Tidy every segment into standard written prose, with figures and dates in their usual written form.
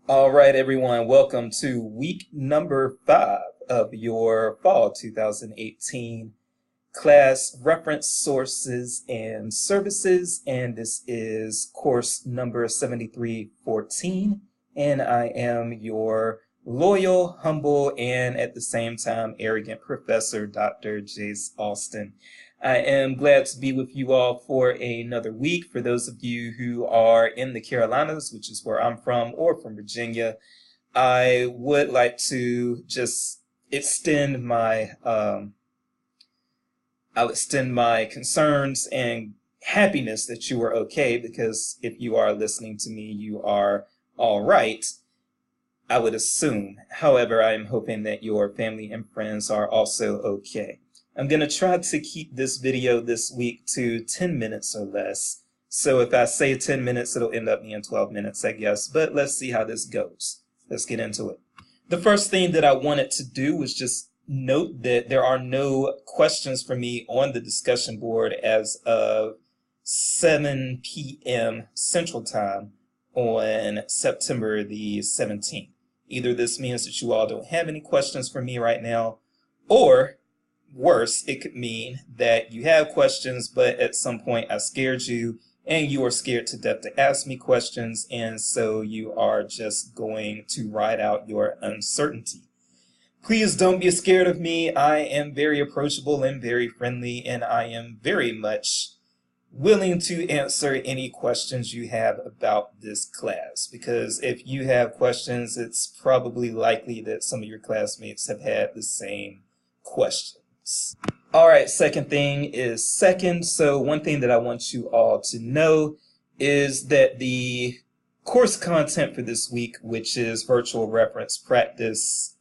All right, everyone, welcome to week number 5 of your fall 2018 class reference sources and services. And this is course number 7314. And I am your loyal, humble, and at the same time arrogant professor, Dr. Jace Austin. I am glad to be with you all for another week. For those of you who are in the Carolinas, which is where I'm from, or from Virginia, I would like to just extend my I'll extend my concerns and happiness that you are okay, because if you are listening to me, you are all right, I would assume. However, I am hoping that your family and friends are also okay. I'm going to try to keep this video this week to 10 minutes or less. So if I say 10 minutes, it'll end up being 12 minutes, I guess. But let's see how this goes. Let's get into it. The first thing that I wanted to do was just note that there are no questions for me on the discussion board as of 7 p.m. Central Time on September the 17th. Either this means that you all don't have any questions for me right now, or worse, it could mean that you have questions, but at some point I scared you and you are scared to death to ask me questions, and so you are just going to ride out your uncertainty. Please don't be scared of me. I am very approachable and very friendly, and I am very much willing to answer any questions you have about this class, because if you have questions, it's probably likely that some of your classmates have had the same questions. All right, second thing is second. So one thing that I want you all to know is that the course content for this week, which is virtual reference practice,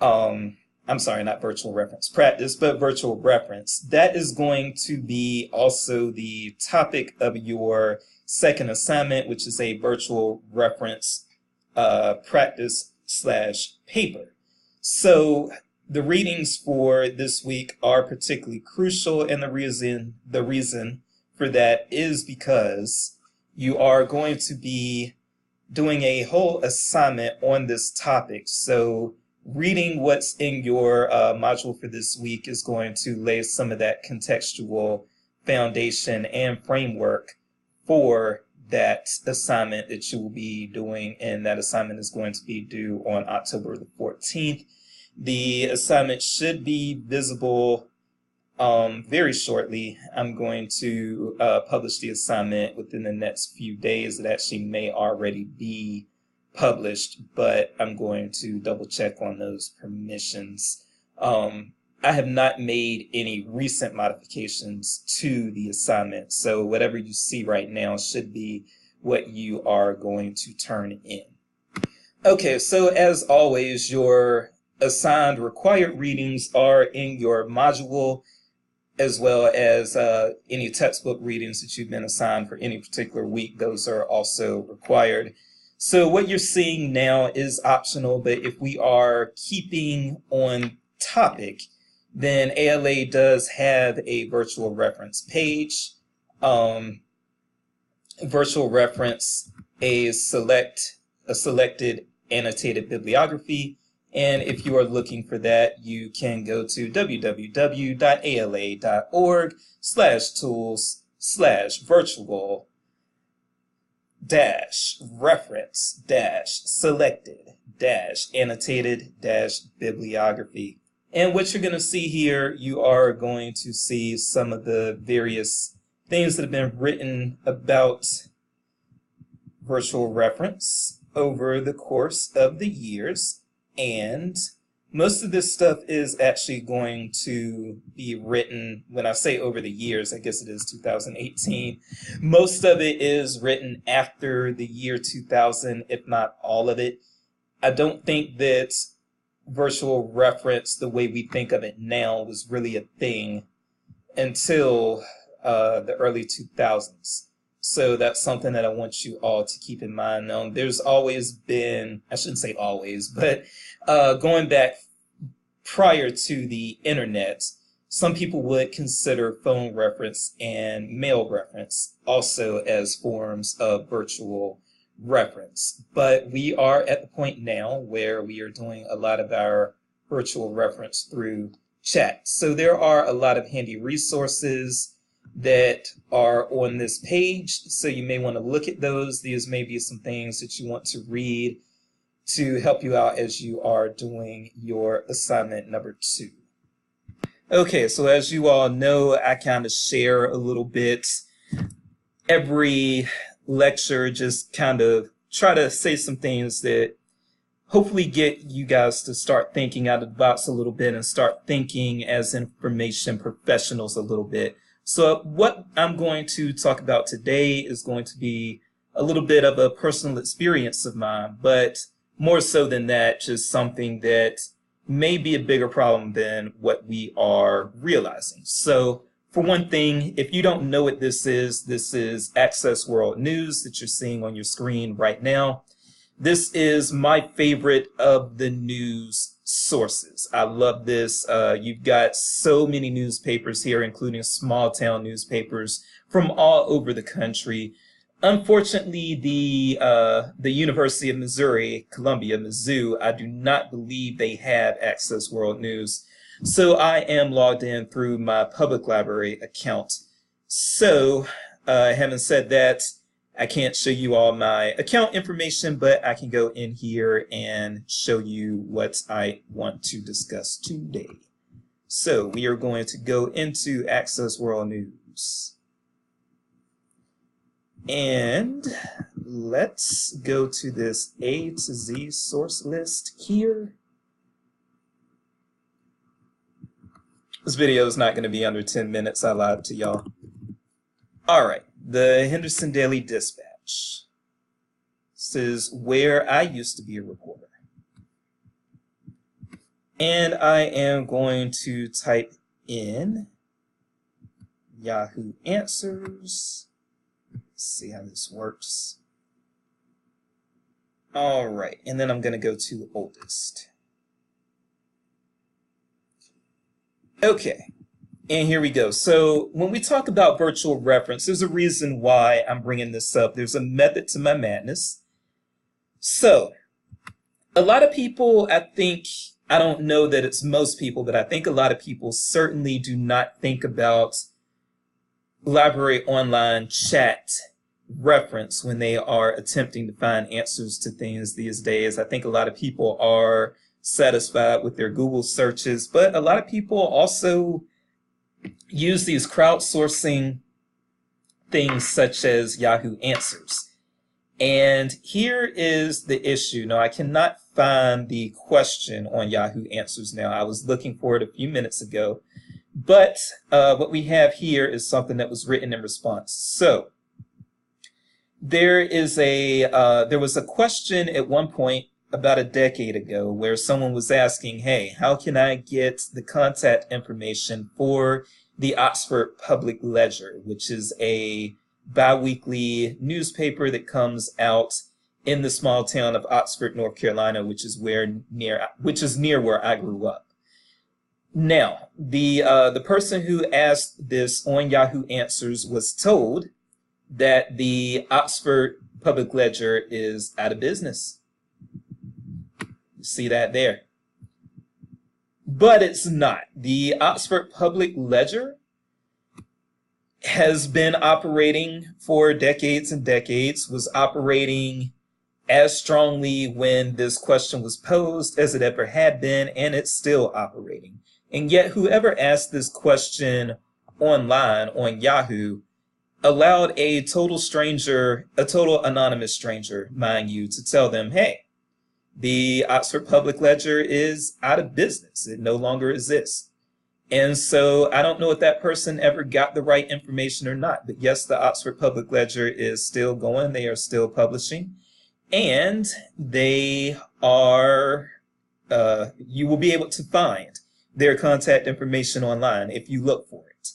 I'm sorry, not virtual reference practice, but virtual reference, that is going to be also the topic of your second assignment, which is a virtual reference practice / paper. So the readings for this week are particularly crucial, and the reason for that is because you are going to be doing a whole assignment on this topic. So reading what's in your module for this week is going to lay some of that contextual foundation and framework for that assignment that you will be doing, and that assignment is going to be due on October the 14th. The assignment should be visible very shortly. I'm going to publish the assignment within the next few days. It actually may already be published, but I'm going to double check on those permissions. I have not made any recent modifications to the assignment, so whatever you see right now should be what you are going to turn in. Okay, so as always, your assigned required readings are in your module, as well as any textbook readings that you've been assigned for any particular week. Those are also required. So what you're seeing now is optional, but if we are keeping on topic, then ALA does have a virtual reference page. Virtual reference, a selected annotated bibliography. And if you are looking for that, you can go to www.ala.org/tools/virtual-reference-selected-annotated-bibliography. And what you're going to see here, you are going to see some of the various things that have been written about virtual reference over the course of the years. And most of this stuff is actually going to be written, when I say over the years, I guess it is 2018. Most of it is written after the year 2000, if not all of it. I don't think that virtual reference, the way we think of it now, was really a thing until the early 2000s. So that's something that I want you all to keep in mind. There's always been, I shouldn't say always, but going back prior to the internet, some people would consider phone reference and mail reference also as forms of virtual reference. But we are at the point now where we are doing a lot of our virtual reference through chat. So there are a lot of handy resources that are on this page. So you may want to look at those. These may be some things that you want to read to help you out as you are doing your assignment number 2. Okay, so as you all know, I kind of share a little bit every lecture, just kind of try to say some things that hopefully get you guys to start thinking out of the box a little bit and start thinking as information professionals a little bit. So what I'm going to talk about today is going to be a little bit of a personal experience of mine, but more so than that, just something that may be a bigger problem than what we are realizing. So for one thing, if you don't know what this is Access World News that you're seeing on your screen right now. This is my favorite of the news sources. I love this. You've got so many newspapers here, including small town newspapers from all over the country. Unfortunately, the University of Missouri, Columbia, Mizzou, I do not believe they have Access World News. So I am logged in through my public library account. So having said that, I can't show you all my account information, but I can go in here and show you what I want to discuss today. So we are going to go into Access World News. And let's go to this A to Z source list here. This video is not going to be under 10 minutes, I lied to y'all. All right, the Henderson Daily Dispatch. This is where I used to be a reporter. And I am going to type in Yahoo Answers. Let's see how this works. All right, and then I'm going to go to oldest. Okay, and here we go. So when we talk about virtual reference, there's a reason why I'm bringing this up. There's a method to my madness. So a lot of people, I don't know that it's most people, but I think a lot of people certainly do not think about library online chat reference when they are attempting to find answers to things these days. I think a lot of people are satisfied with their Google searches, but a lot of people also use these crowdsourcing things such as Yahoo Answers. And here is the issue. Now, I cannot find the question on Yahoo Answers now. I was looking for it a few minutes ago, but what we have here is something that was written in response. So there was a question at one point about a decade ago where someone was asking, hey, how can I get the contact information for the Oxford Public Ledger, which is a bi-weekly newspaper that comes out in the small town of Oxford, North Carolina, which is near where I grew up. Now, the person who asked this on Yahoo Answers was told that the Oxford Public Ledger is out of business. You see that there. But it's not. The Oxford Public Ledger has been operating for decades and decades, was operating as strongly when this question was posed as it ever had been, and it's still operating. And yet whoever asked this question online on Yahoo allowed a total stranger, a total anonymous stranger, mind you, to tell them, hey, the Oxford Public Ledger is out of business. It no longer exists. And so I don't know if that person ever got the right information or not. But yes, the Oxford Public Ledger is still going. They are still publishing. And they are, you will be able to find their contact information online if you look for it.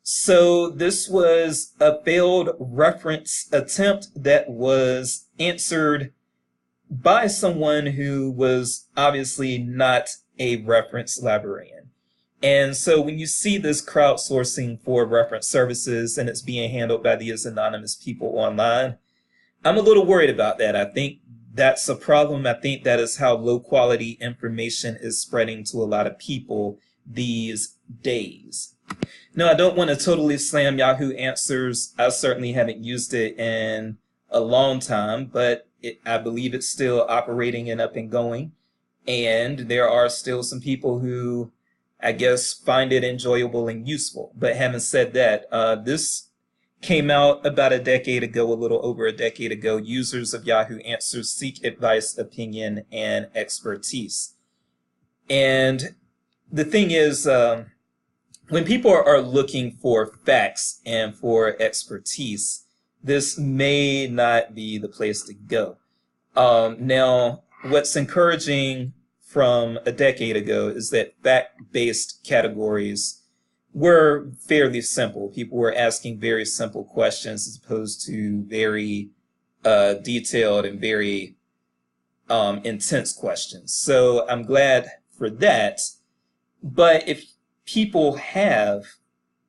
So this was a failed reference attempt that was answered by someone who was obviously not a reference librarian. And so when you see this crowdsourcing for reference services and it's being handled by these anonymous people online, I'm a little worried about that. I think that's a problem. I think that is how low quality information is spreading to a lot of people these days. No, I don't want to totally slam Yahoo Answers. I certainly haven't used it in a long time, but I believe it's still operating and up and going. And there are still some people who, I guess, find it enjoyable and useful. But having said that, this came out about a decade ago, a little over a decade ago. Users of Yahoo Answers seek advice, opinion, and expertise. And the thing is, when people are looking for facts and for expertise, this may not be the place to go. Now, what's encouraging from a decade ago is that fact-based categories were fairly simple. People were asking very simple questions as opposed to very detailed and very intense questions. So I'm glad for that. But if people have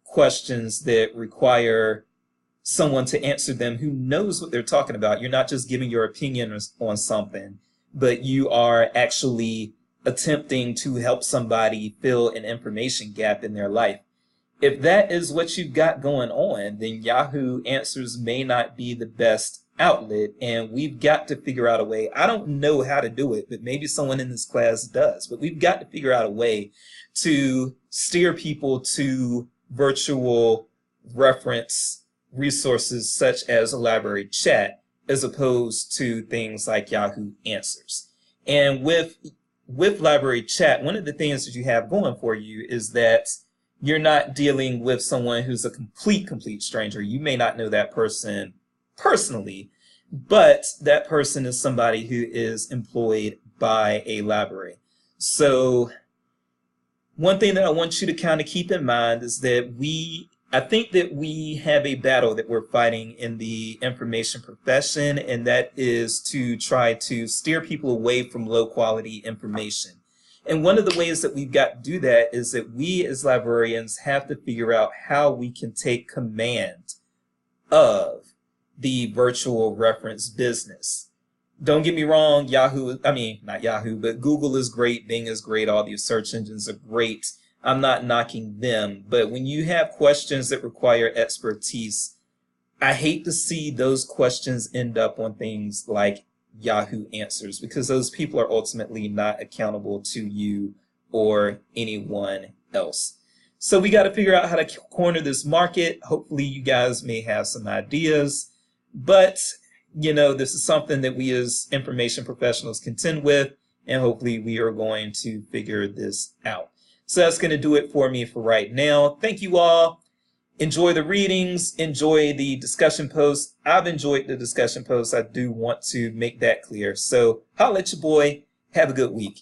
questions that require someone to answer them who knows what they're talking about, you're not just giving your opinion on something, but you are actually attempting to help somebody fill an information gap in their life. If that is what you've got going on, then Yahoo Answers may not be the best outlet, and we've got to figure out a way. I don't know how to do it, but maybe someone in this class does. But we've got to figure out a way to steer people to virtual reference resources such as a library chat, as opposed to things like Yahoo Answers. And with library chat, one of the things that you have going for you is that you're not dealing with someone who's a complete stranger. You may not know that person personally, but that person is somebody who is employed by a library. So one thing that I want you to kind of keep in mind is that I think that we have a battle that we're fighting in the information profession, and that is to try to steer people away from low quality information. And one of the ways that we've got to do that is that we as librarians have to figure out how we can take command of the virtual reference business. Don't get me wrong, not Yahoo, but Google is great, Bing is great, all these search engines are great. I'm not knocking them, but when you have questions that require expertise, I hate to see those questions end up on things like Yahoo Answers, because those people are ultimately not accountable to you or anyone else. So we got to figure out how to corner this market. Hopefully you guys may have some ideas, but this is something that we as information professionals contend with, and hopefully we are going to figure this out. So that's going to do it for me for right now. Thank you all. Enjoy the readings. Enjoy the discussion posts. I've enjoyed the discussion posts. I do want to make that clear. So holla at your boy. Have a good week.